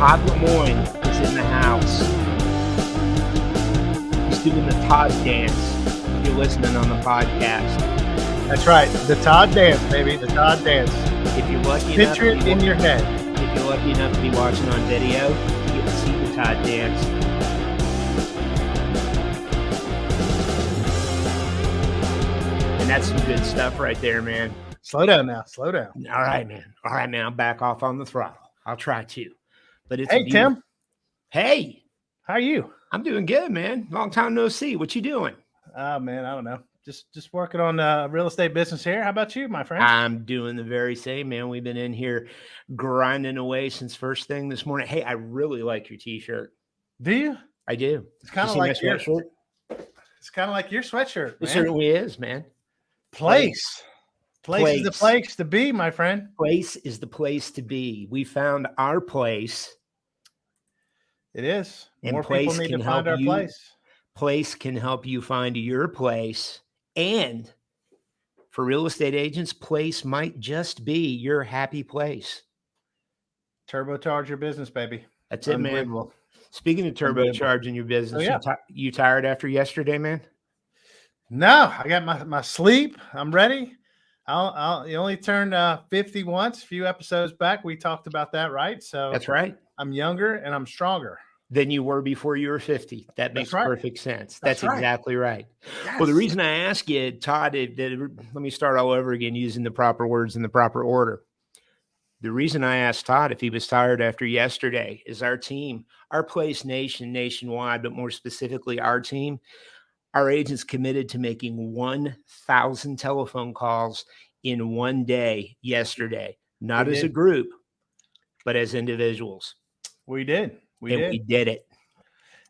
Todd Lemoyne is in the house. He's doing the Todd dance. If you're listening on the podcast. That's right. The Todd dance, baby. The Todd dance. If you're lucky Picture it in your head. If you're lucky enough to be watching on video, you get to see the Todd dance. And that's some good stuff right there, man. Slow down now. Slow down. All right, man. All right, man. I'm back off on the throttle. I'll try to. But it's Hey, Tim. Hey. How are you? I'm doing good, man. Long time no see. What you doing? Oh, man, I don't know. Just working on real estate business here. How about you, my friend? I'm doing the very same, man. We've been in here grinding away since first thing this morning. Hey, I really like your t-shirt. Do you? I do. It's kind of like your sweatshirt. It's kind of like your sweatshirt, man. It certainly is, man. Place is the place to be, my friend. Place is the place to be. We found our place. It is. And more people need to find our place. Place can help you find your place. And for real estate agents, place might just be your happy place. Turbocharge your business, baby. That's it, man. Speaking of turbocharging your business, you tired after yesterday, man? No, I got my sleep. I'm ready. You only turned 50 once. A few episodes back, we talked about that, right? So that's right. I'm younger and I'm stronger than you were before you were 50. That makes perfect sense. That's exactly right. Yes. Well, the reason I ask you, Todd, let me start all over again using the proper words in the proper order. The reason I asked Todd if he was tired after yesterday is our team, our Place Nation nationwide, but more specifically our team, our agents committed to making 1,000 telephone calls in one day yesterday, not as a group, but as individuals. We did. We did it.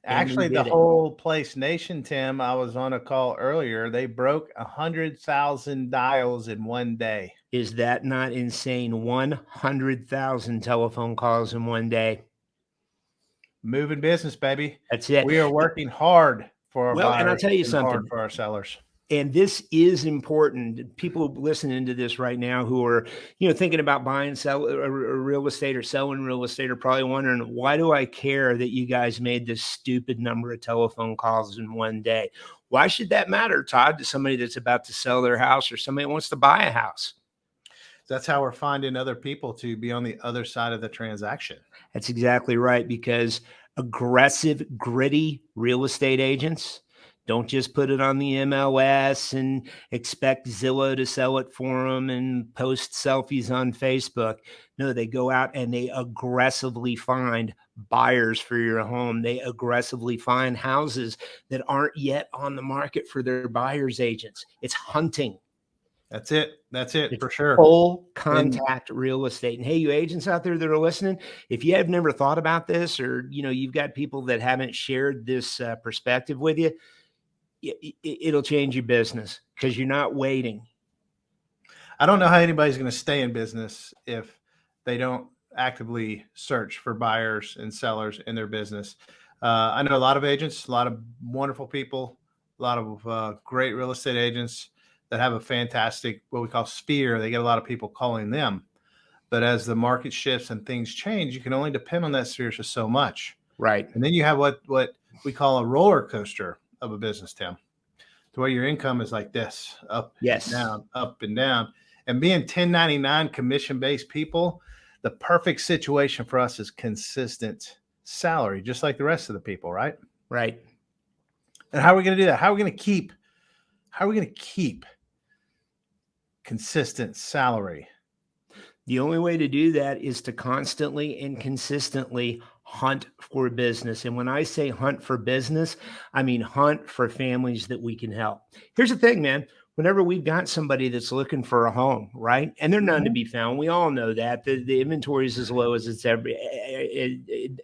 Actually, the whole Place Nation, Tim, I was on a call earlier. They broke 100,000 dials in one day. Is that not insane? 100,000 telephone calls in one day. Moving business, baby. That's it. We are working hard for our buyers, and I'll tell you something for our sellers. And this is important. People listening to this right now who are, thinking about buying, sell or real estate or selling real estate are probably wondering, why do I care that you guys made this stupid number of telephone calls in one day? Why should that matter, Todd, to somebody that's about to sell their house or somebody that wants to buy a house? That's how we're finding other people to be on the other side of the transaction. That's exactly right, because aggressive, gritty real estate agents don't just put it on the MLS and expect Zillow to sell it for them and post selfies on Facebook. No, they go out and they aggressively find buyers for your home. They aggressively find houses that aren't yet on the market for their buyers agents. It's hunting. That's it. That's it. It's for sure. Full contact real estate. And hey, you agents out there that are listening, if you have never thought about this, or, you've got people that haven't shared this perspective with you, it'll change your business because you're not waiting. I don't know how anybody's going to stay in business if they don't actively search for buyers and sellers in their business. I know a lot of agents, a lot of wonderful people, a lot of great real estate agents that have a fantastic, what we call sphere. They get a lot of people calling them. But as the market shifts and things change, you can only depend on that sphere for so much. Right. And then you have what we call a roller coaster of a business, Tim, to where your income is like this, up and down, up and down. And being 1099 commission-based people, the perfect situation for us is consistent salary, just like the rest of the people, right? Right. And how are we going to do that? How are we going to keep consistent salary? The only way to do that is to constantly and consistently hunt for business. And when I say hunt for business, I mean hunt for families that we can help. Here's the thing, man. Whenever we've got somebody that's looking for a home, right? And they're none to be found. We all know that. The inventory is as low as it's ever.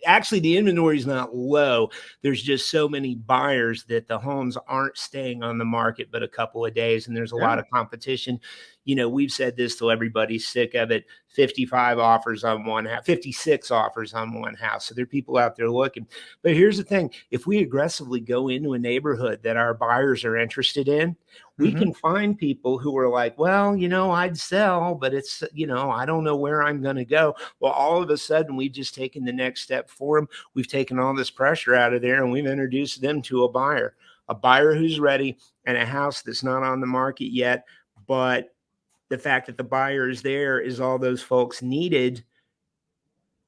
Actually, the inventory is not low. There's just so many buyers that the homes aren't staying on the market but a couple of days, and there's a lot of competition. we've said this till everybody's sick of it. 55 offers on one house, 56 offers on one house. So there are people out there looking. But here's the thing. If we aggressively go into a neighborhood that our buyers are interested in, we can find people who are like, well, I'd sell, but it's, I don't know where I'm going to go. Well, all of a sudden, we've just taken the next step for them. We've taken all this pressure out of there, and we've introduced them to a buyer who's ready, and a house that's not on the market yet. But the fact that the buyer is there is all those folks needed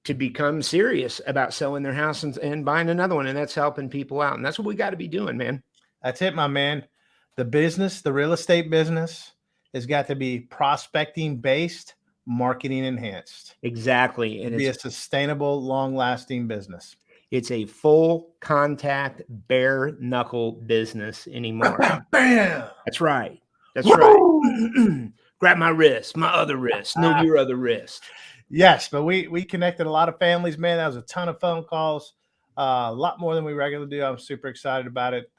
to become serious about selling their house and buying another one. And that's helping people out. And that's what we got to be doing, man. That's it, my man. The real estate business has got to be prospecting based, marketing enhanced. Exactly. And be a sustainable, long lasting business. It's a full contact, bare knuckle business anymore. Bam! That's right. That's right. Grab my wrist, my other wrist, no, your other wrist. Yes, but we connected a lot of families, man. That was a ton of phone calls, a lot more than we regularly do. I'm super excited about it.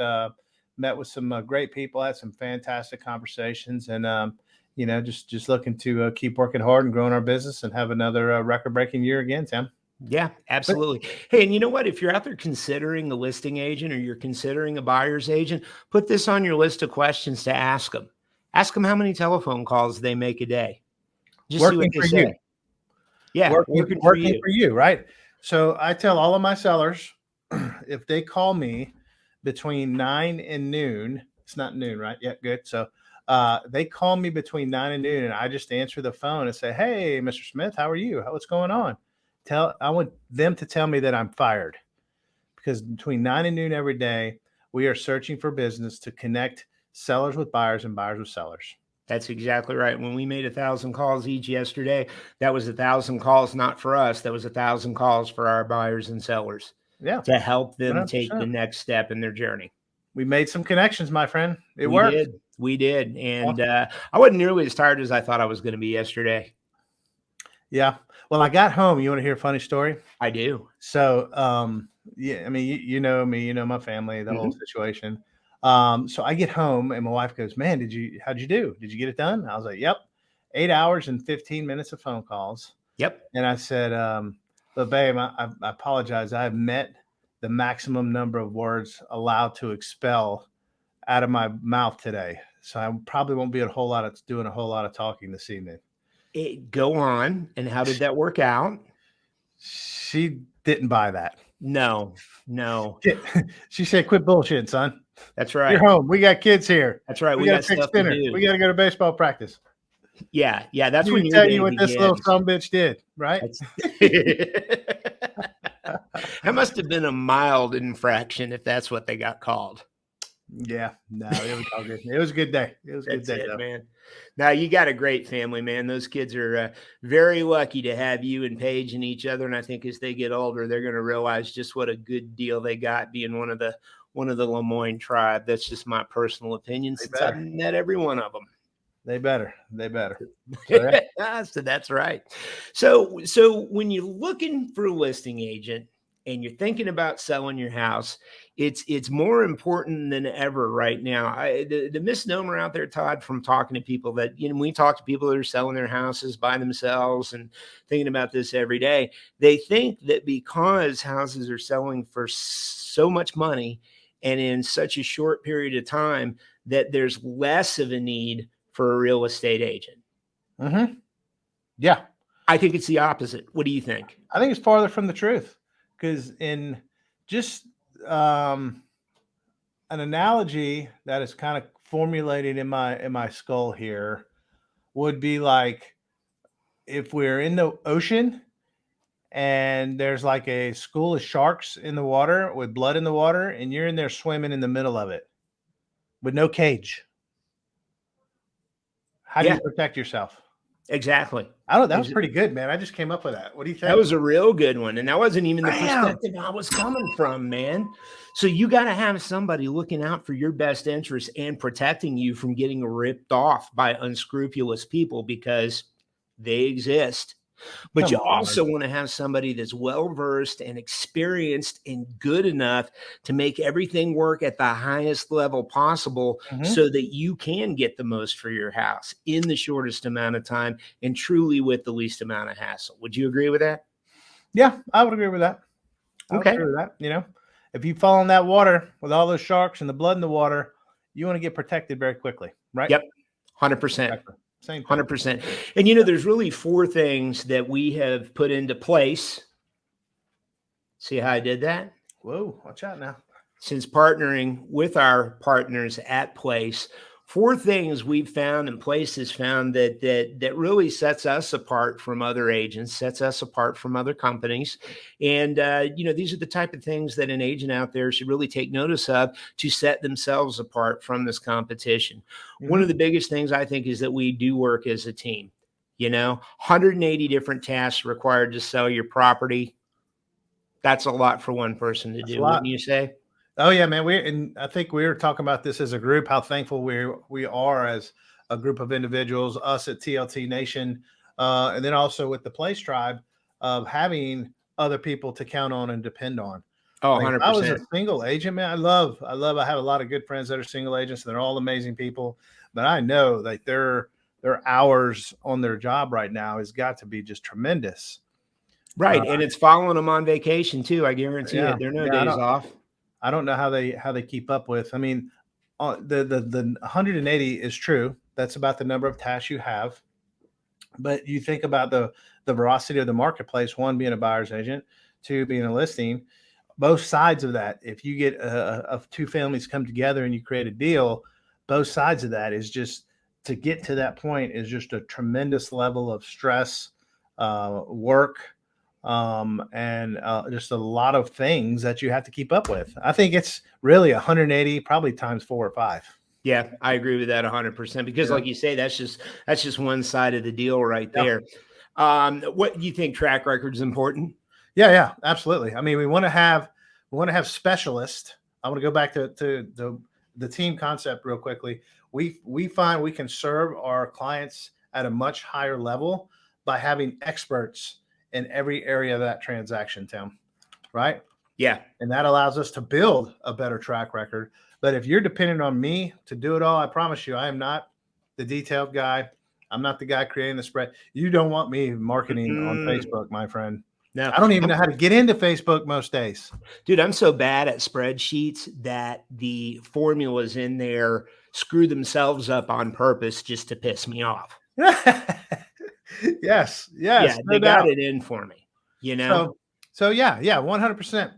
Met with some great people, had some fantastic conversations, and just looking to keep working hard and growing our business and have another record-breaking year again, Tim. Yeah, absolutely. Hey, and you know what? If you're out there considering a listing agent or you're considering a buyer's agent, put this on your list of questions to ask them. Ask them how many telephone calls they make a day. Just working see what they say. You. Yeah, working for you, right? So I tell all of my sellers, if they call me between 9 and noon, it's not noon, right? Yeah, good. So they call me between 9 and noon, and I just answer the phone and say, "Hey, Mr. Smith, how are you? What's going on?" I want them to tell me that I'm fired, because between 9 and noon every day, we are searching for business to connect sellers with buyers and buyers with sellers. That's exactly right. When we made 1,000 calls each yesterday, that was 1,000 calls, not for us. That was 1,000 calls for our buyers and sellers. Yeah. To help them 100%. Take the next step in their journey. We made some connections, my friend. It worked. We did. And I wasn't nearly as tired as I thought I was going to be yesterday. Yeah. Well, I got home. You want to hear a funny story? I do. So, yeah, I mean, you know me, my family, the whole situation. So I get home and my wife goes, "Man, how'd you do? Did you get it done?" I was like, "Yep. 8 hours and 15 minutes of phone calls." Yep. And I said, "But babe, I apologize. I have met the maximum number of words allowed to expel out of my mouth today. So I probably won't be doing a whole lot of talking this evening." Go on. And how did that work out? She didn't buy that. No. She said, "Quit bullshitting, son. That's right. You're home. We got kids here. That's right. We got to fix dinner. We got to go to baseball practice." Yeah. That's when you tell you what this little son bitch did, right? That must have been a mild infraction if that's what they got called. Yeah, no, it was all good. It was a good day. It was a good day, man. Now you got a great family, man. Those kids are very lucky to have you and Paige and each other. And I think as they get older, they're going to realize just what a good deal they got being one of the Lemoyne tribe. That's just my personal opinion. Since I've met every one of them. They better. So that's right. So when you're looking for a listing agent and you're thinking about selling your house, it's more important than ever right now. The misnomer out there, Todd, from talking to people that, we talk to people that are selling their houses by themselves and thinking about this every day. They think that because houses are selling for so much money and in such a short period of time, that there's less of a need for a real estate agent. Mm-hmm. Yeah. I think it's the opposite. What do you think? I think it's farther from the truth, because in just an analogy that is kind of formulated in my skull here would be like if we're in the ocean and there's like a school of sharks in the water with blood in the water, and you're in there swimming in the middle of it with no cage. How do you protect yourself? Exactly. That was pretty good, man. I just came up with that. What do you think? That was a real good one. And that wasn't even the perspective I was coming from, man. So you got to have somebody looking out for your best interest and protecting you from getting ripped off by unscrupulous people, because they exist. But you also want to have somebody that's well-versed and experienced and good enough to make everything work at the highest level possible so that you can get the most for your house in the shortest amount of time and truly with the least amount of hassle. Would you agree with that? Yeah, I would agree with that. I would agree with that. You know, if you fall in that water with all those sharks and the blood in the water, you want to get protected very quickly, right? Yep, 100%. Exactly. Same thing. 100%. And, you know, there's really 4 things that we have put into place. See how I did that? Whoa, watch out now. Since partnering with our partners at Place, 4 things we've found and Place has found that really sets us apart from other agents, sets us apart from other companies. And, you know, these are the type of things that an agent out there should really take notice of to set themselves apart from this competition. One of the biggest things I think is that we do work as a team. You know, 180 different tasks required to sell your property. That's a lot for one person to do, wouldn't you say? Oh yeah, man. And I think we were talking about this as a group, how thankful we are as a group of individuals, us at TLT Nation, and then also with the Place Tribe, of having other people to count on and depend on. Oh, like 100%. If I was a single agent, man, I have a lot of good friends that are single agents, and they're all amazing people. But I know like their hours on their job right now has got to be just tremendous. Right. And it's following them on vacation too. I guarantee it. There are no days off. I don't know how they keep up with. I mean, the 180 is true. That's about the number of tasks you have. But you think about the veracity of the marketplace, 1 being a buyer's agent, 2 being a listing, both sides of that. If you get 2 families come together and you create a deal, both sides of that is just to get to that point is just a tremendous level of stress, work, and just a lot of things that you have to keep up with. I think it's really 180, probably times 4 or 5. Yeah, I agree with that 100% because like you say, that's just one side of the deal right there. What do you think track record is important? Yeah, absolutely. I mean, we want to have specialists. I want to go back to the team concept real quickly. We find we can serve our clients at a much higher level by having experts in every area of that transaction, Tim, right? Yeah. And that allows us to build a better track record. But if you're dependent on me to do it all, I promise you, I am not the detailed guy. I'm not the guy creating the spread. You don't want me marketing on Facebook, my friend. No, I don't even know how to get into Facebook most days. Dude, I'm so bad at spreadsheets that the formulas in there screw themselves up on purpose just to piss me off. Yes. Yeah, they got it in for me, you know? So yeah, 100%.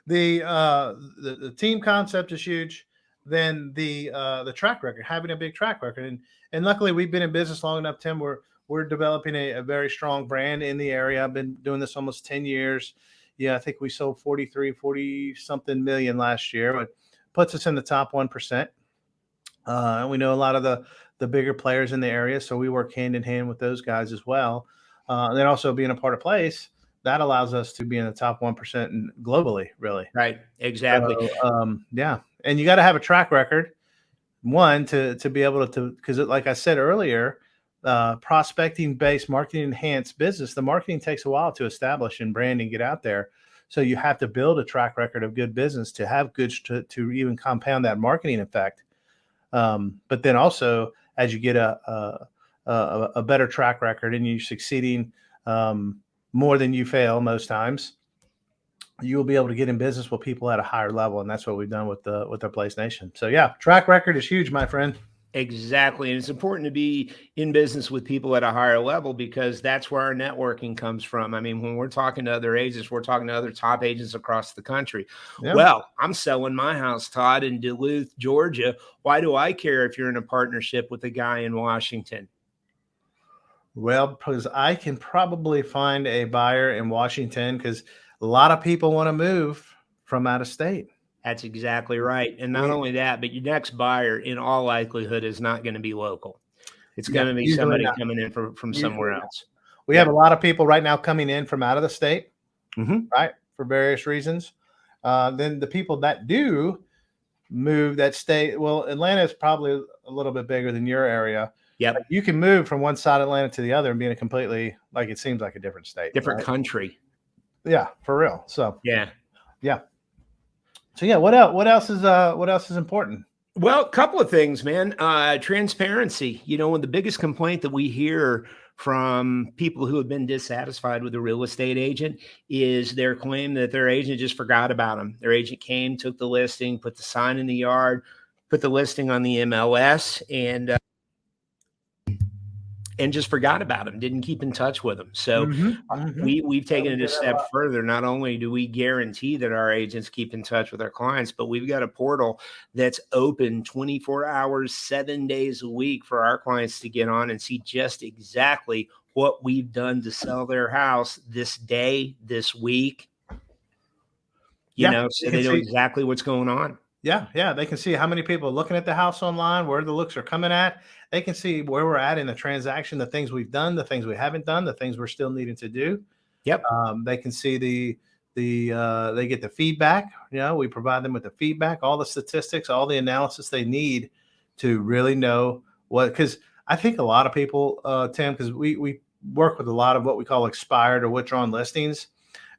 The team concept is huge. Then the track record, having a big track record. And luckily we've been in business long enough, Tim, we're developing a very strong brand in the area. I've been doing this almost 10 years. Yeah, I think we sold 40 something million last year, but puts us in the top 1%. And we know a lot of the bigger players in the area, so we work hand in hand with those guys as well. And then also being a part of Place, that allows us to be in the top 1% globally, really. Right, exactly. So, yeah, and you got to have a track record, one, to be able to, because like I said earlier, prospecting based marketing enhanced business, the marketing takes a while to establish and brand and get out there. So you have to build a track record of good business to have good to even compound that marketing effect. But then also as you get a better track record and you're succeeding more than you fail most times, you'll be able to get in business with people at a higher level. And that's what we've done with our Place Nation. So yeah, track record is huge, my friend. Exactly. And it's important to be in business with people at a higher level because that's where our networking comes from. I mean, when we're talking to other agents, we're talking to other top agents across the country. Yeah. Well, I'm selling my house, Todd, in Duluth, Georgia. Why do I care if you're in a partnership with a guy in Washington? Well, because I can probably find a buyer in Washington because a lot of people want to move from out of state. That's exactly right. And not only that, but your next buyer in all likelihood is not going to be local. It's going to be somebody coming in from somewhere else. We have a lot of people right now coming in from out of the state, right, for various reasons. Then the people that do move that stay, well, Atlanta is probably a little bit bigger than your area. Yep. Like you can move from one side of Atlanta to the other and be in a completely, like, it seems like a different state. Different country. Yeah, for real. So yeah. So yeah, what else is important? Well, a couple of things, man. Transparency. One of the biggest complaint that we hear from people who have been dissatisfied with a real estate agent is their claim that their agent just forgot about them. Their agent came, took the listing, put the sign in the yard, put the listing on the MLS, and just forgot about them, didn't keep in touch with them. So we've taken it a step further. Not only do we guarantee that our agents keep in touch with our clients, but we've got a portal that's open 24 hours, 7 days a week for our clients to get on and see just exactly what we've done to sell their house this day, this week. So they know exactly what's going on. Yeah. They can see how many people are looking at the house online, where the looks are coming at. They can see where we're at in the transaction, the things we've done, the things we haven't done, the things we're still needing to do. Yep. They can see they get the feedback. We provide them with the feedback, all the statistics, all the analysis they need to really know because I think a lot of people, Tim, because we work with a lot of what we call expired or withdrawn listings.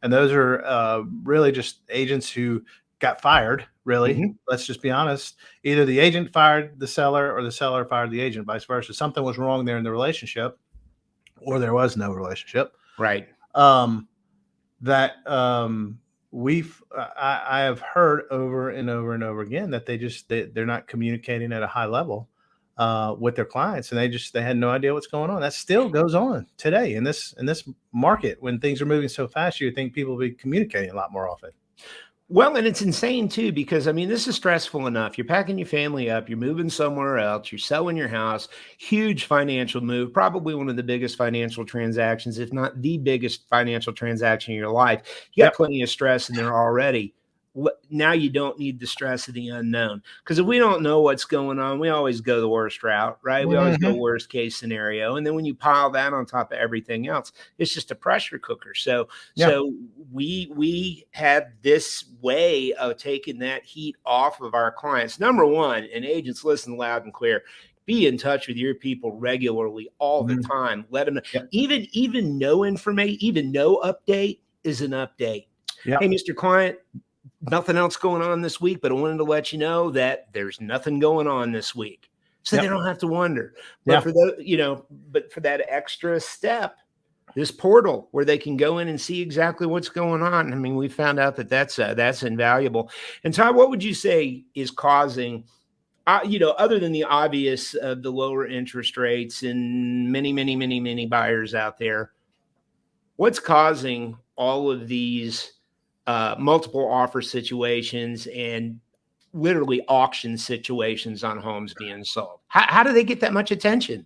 And those are really just agents who got fired, really. Let's just be honest. Either the agent fired the seller or the seller fired the agent, vice versa. Something was wrong there in the relationship, or there was no relationship. Right. I have heard over and over and over again that they're not communicating at a high level with their clients, and they had no idea what's going on. That still goes on today in this market when things are moving so fast. You would think people will be communicating a lot more often. Well, and it's insane too, because this is stressful enough. You're packing your family up, you're moving somewhere else, you're selling your house, huge financial move, probably one of the biggest financial transactions, if not the biggest financial transaction in your life. You got plenty of stress in there already. Now you don't need the stress of the unknown, because if we don't know what's going on, we always go the worst route, right? We always go worst case scenario. And then when you pile that on top of everything else, it's just a pressure cooker. So we have this way of taking that heat off of our clients. Number one, and agents, listen loud and clear. Be in touch with your people regularly, all the time. Let them know. Even no information, even no update is an update. Hey, Mr. Client, nothing else going on this week, but I wanted to let you know that there's nothing going on this week, so they don't have to wonder. But for but for that extra step, this portal where they can go in and see exactly what's going on. We found out that that's invaluable. And Todd, what would you say is causing, other than the obvious of the lower interest rates and many buyers out there, what's causing all of these multiple offer situations and literally auction situations on homes being sold? How do they get that much attention?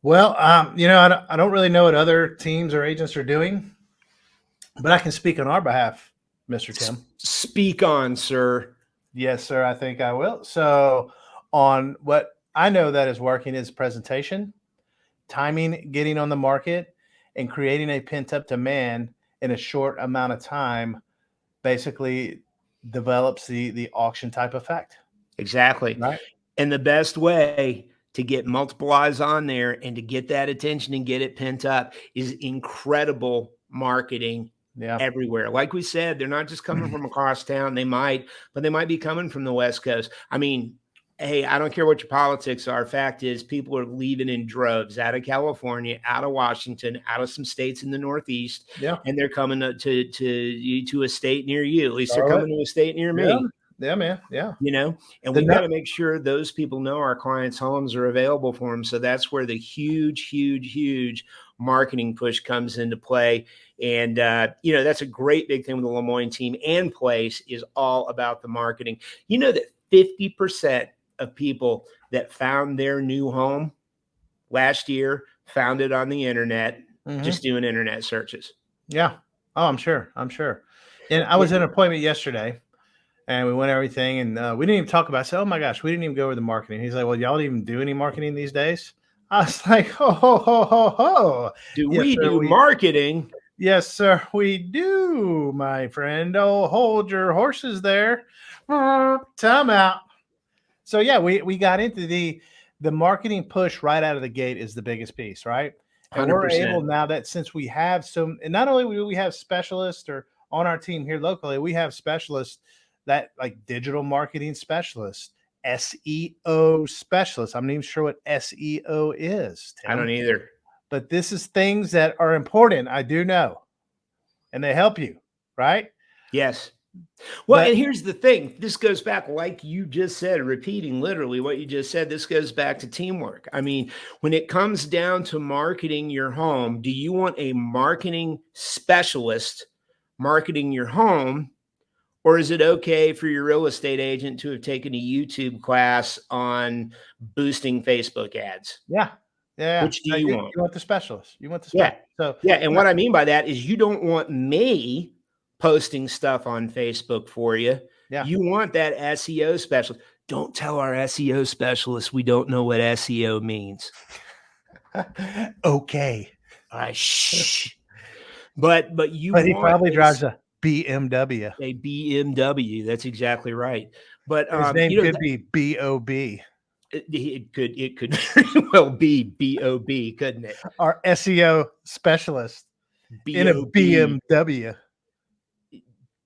Well, I don't really know what other teams or agents are doing, but I can speak on our behalf, Mr. Tim. Speak on, sir. Yes, sir. I think I will. So on what I know that is working is presentation, timing, getting on the market, and creating a pent-up demand in a short amount of time basically develops the auction type effect. Exactly. Right. And the best way to get multiple eyes on there and to get that attention and get it pent up is incredible marketing everywhere. Like we said, they're not just coming from across town. They might be coming from the West Coast. Hey, I don't care what your politics are. Fact is, people are leaving in droves out of California, out of Washington, out of some states in the Northeast, and they're coming to a state near you. At least they're coming to a state near me. Yeah, man. Yeah. And we've got to make sure those people know our clients' homes are available for them. So that's where the huge marketing push comes into play. And, that's a great big thing with the Lemoyne team and Place is all about the marketing. That 50% of people that found their new home last year found it on the internet, just doing internet searches. Yeah. Oh, I'm sure. And I was at an appointment yesterday and we went everything and we didn't even talk about it. I said, oh my gosh, we didn't even go over the marketing. He's like, well, y'all don't even do any marketing these days. I was like, ho. Do we do marketing? Yes, sir, we do, my friend. Oh, hold your horses there. Time out. So yeah, we got into the marketing push right out of the gate is the biggest piece, right? And 100%. we're able now that since we have some, and not only do we have specialists or on our team here locally, we have specialists that like digital marketing specialists, SEO specialists. I'm not even sure what SEO is, Tim. I don't either. But this is things that are important. I do know, and they help you, right? Yes. Well, and here's the thing. This goes back, like you just said, repeating literally what you just said. This goes back to teamwork. I mean, when it comes down to marketing your home, do you want a marketing specialist marketing your home? Or is it okay for your real estate agent to have taken a YouTube class on boosting Facebook ads? Yeah. Yeah. Which do you want? You want the specialist. You want the specialist. Yeah. So yeah. And what I mean by that is you don't want me posting stuff on Facebook for you. Yeah. You want that SEO specialist. Don't tell our SEO specialist we don't know what SEO means. Okay. All right. Shh. But he probably drives a BMW. A BMW. That's exactly right. But his name could be B.O.B. It could very well be B.O.B., couldn't it? Our SEO specialist in a BMW.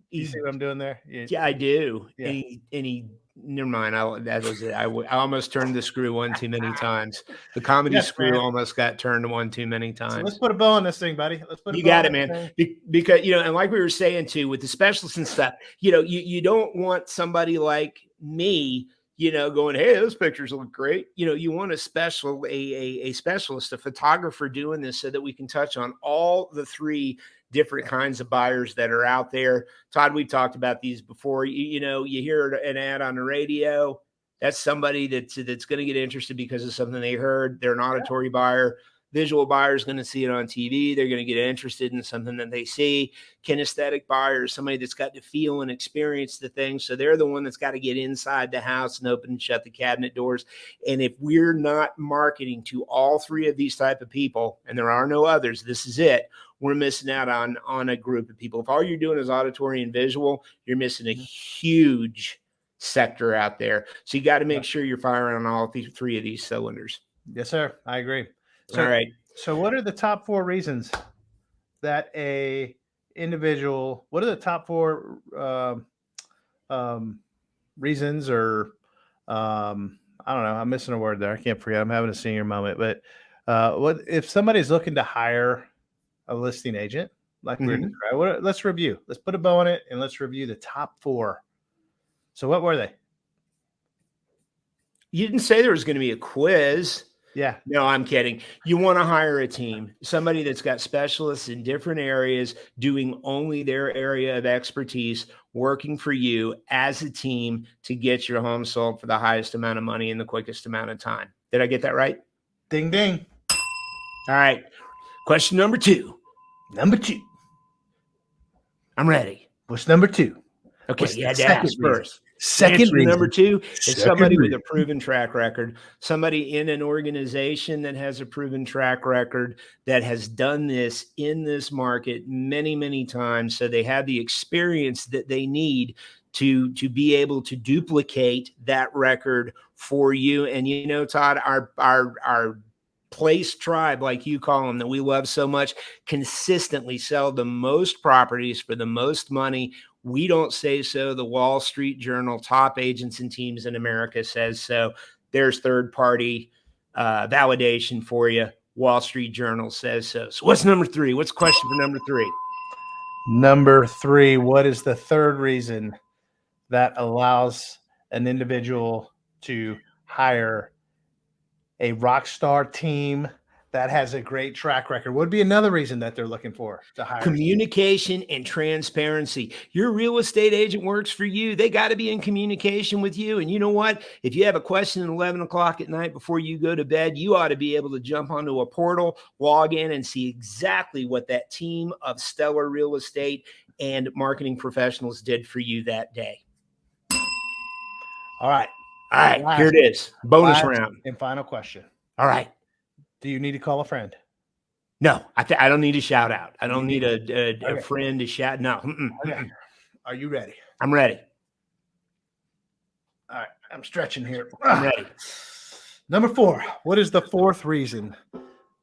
You see what I'm doing there? Yeah, I do. Yeah. And he never mind. That was it. I almost turned the screw one too many times. The comedy screw almost got turned one too many times. So let's put a bow on this thing, buddy. Let's put. You got it, man. Because and like we were saying too, with the specialists and stuff, you don't want somebody like me, going, hey, those pictures look great. You want a specialist, a photographer doing this so that we can touch on all the three different kinds of buyers that are out there. Todd, we've talked about these before. You hear an ad on the radio. That's somebody that's going to get interested because of something they heard. They're an auditory buyer. Visual buyer is going to see it on TV. They're going to get interested in something that they see. Kinesthetic buyer is somebody that's got to feel and experience the thing. So they're the one that's got to get inside the house and open and shut the cabinet doors. And if we're not marketing to all three of these type of people, and there are no others, this is it. We're missing out on a group of people. If all you're doing is auditory and visual, you're missing a huge sector out there. So you got to make sure you're firing on all three of these cylinders. Yes, sir. I agree. So, all right. So what are the top 4 reasons that a individual, what are the top 4 reasons or I don't know, I'm missing a word there. I can't forget. I'm having a senior moment, but what if somebody's looking to hire a listing agent like we're describing? Let's review. Let's put a bow on it and let's review the top 4. So what were they? You didn't say there was going to be a quiz. Yeah. No, I'm kidding. You want to hire a team, somebody that's got specialists in different areas doing only their area of expertise, working for you as a team to get your home sold for the highest amount of money in the quickest amount of time. Did I get that right? Ding, ding. All right. Question number 2. Number 2. I'm ready. What's number 2? Okay, you had to ask first. Second reason. Number 2 is somebody with a proven track record, somebody in an organization that has a proven track record that has done this in this market many, many times. So they have the experience that they need to be able to duplicate that record for you. And Todd, our place tribe, like you call them, that we love so much, consistently sell the most properties for the most money. We don't say so. The Wall Street Journal, top agents and teams in America, says so. There's third-party validation for you. Wall Street Journal says so. So what's number 3? What's question for number 3? Number 3, what is the third reason that allows an individual to hire a rock star team that has a great track record? Would be another reason that they're looking for to hire. Communication and transparency. Your real estate agent works for you. They got to be in communication with you. And you know what? If you have a question at 11 o'clock at night before you go to bed, you ought to be able to jump onto a portal, log in, and see exactly what that team of stellar real estate and marketing professionals did for you that day. All right. Here it is. Bonus round. And final question. All right. Do you need to call a friend? No, I don't need a shout out. I don't need a friend to shout. No. Okay. Are you ready? I'm ready. All right. I'm stretching here. I'm ready. Number 4, what is the 4th reason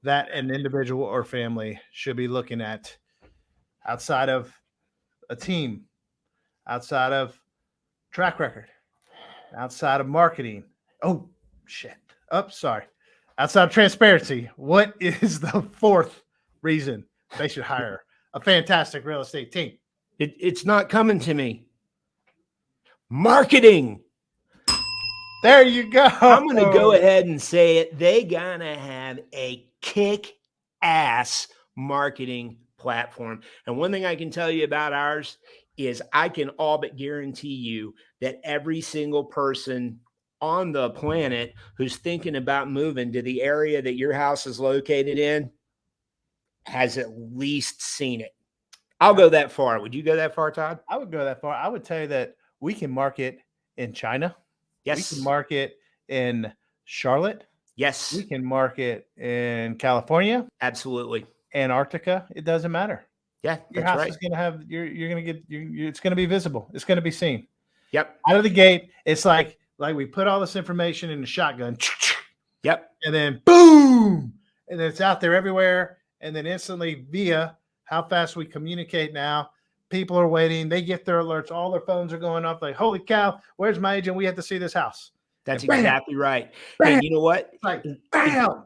that an individual or family should be looking at outside of a team, outside of track record, outside of marketing? Oh, shit. Sorry. Outside of transparency, what is the 4th reason they should hire a fantastic real estate team? It's not coming to me. Marketing. There you go. I'm going to go ahead and say it. They gotta have a kick-ass marketing platform. And one thing I can tell you about ours is I can all but guarantee you that every single person on the planet who's thinking about moving to the area that your house is located in has at least seen it. I'll go that far. Would you go that far, Todd? I would go that far. I would tell you that we can market in China. Yes. We can market in Charlotte. Yes. We can market in California. Absolutely. Antarctica. It doesn't matter. Yeah, your house is going to have. You're going to get. It's going to be visible. It's going to be seen. Yep. Out of the gate, it's like we put all this information in a shotgun. Yep. And then boom, and then it's out there everywhere. And then instantly via how fast we communicate now, people are waiting. They get their alerts. All their phones are going off. Like, holy cow, where's my agent? We have to see this house. That's exactly right. Bam. And you know what? Like, bam.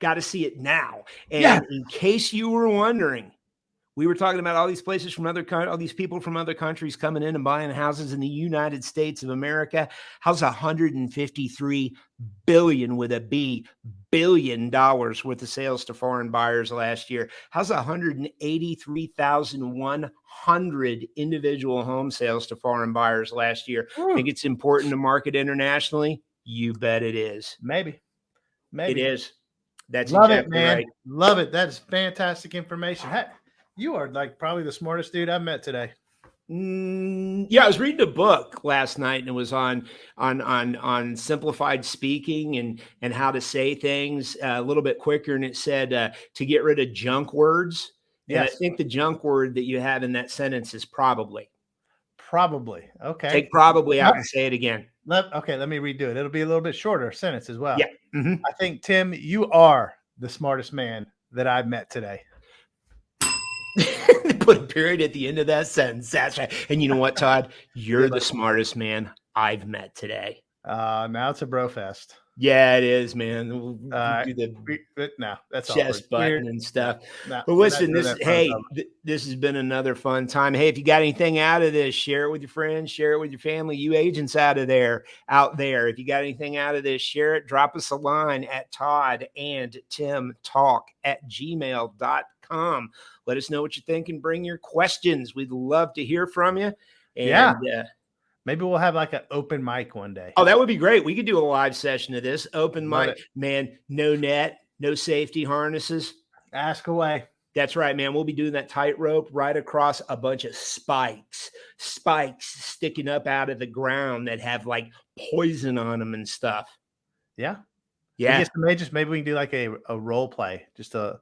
Got to see it now. And in case you were wondering, we were talking about all these places from all these people from other countries coming in and buying houses in the United States of America. How's $153 billion with a B $billion worth of sales to foreign buyers last year? How's 183,100 individual home sales to foreign buyers last year? Think it's important to market internationally? You bet it is. Maybe. It is. That's Love exactly it, man. right. Love it. That's fantastic information. Hey, you are like probably the smartest dude I've met today. Yeah, I was reading a book last night, and it was on simplified speaking and how to say things a little bit quicker. And it said to get rid of junk words. Yes. And I think the junk word that you have in that sentence is probably. Probably. Okay. Take probably out and say it again. Let me redo it. It'll be a little bit shorter sentence as well. Yeah. Mm-hmm. I think, Tim, you are the smartest man that I've met today. Put a period at the end of that sentence. That's right. And you know what, Todd? You're the smartest man I've met today. Now it's a bro fest. Yeah, it is, man. We'll do the that's chest button and stuff. No, but listen, this has been another fun time. Hey, if you got anything out of this, share it with your friends, share it with your family, you agents out there. If you got anything out of this, share it. Drop us a line at toddandtimtalk@gmail.com. Let us know what you think and bring your questions. We'd love to hear from you. And, maybe we'll have like an open mic one day. Oh, that would be great. We could do a live session of this. Open mic, man, no net, no safety harnesses. Ask away. That's right, man. We'll be doing that tightrope right across a bunch of spikes sticking up out of the ground that have like poison on them and stuff. Yeah. Yeah. We get some agents, maybe we can do like a role play, just like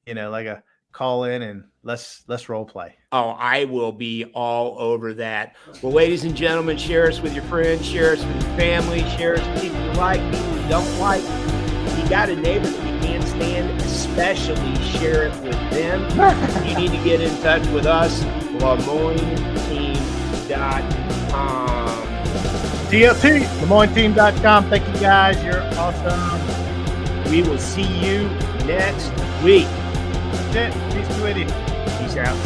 a call in and let's role play. Oh, I will be all over that. Well, ladies and gentlemen, share us with your friends, share us with your family, share us with people you like, people you don't like. If you got a neighbor that you can't stand, especially share it with them. You need to get in touch with us, LeMoyneTeam.com. TLT, LeMoyneTeam.com. Thank you guys. You're awesome. We will see you next week. That's it. Peace to you. Peace out.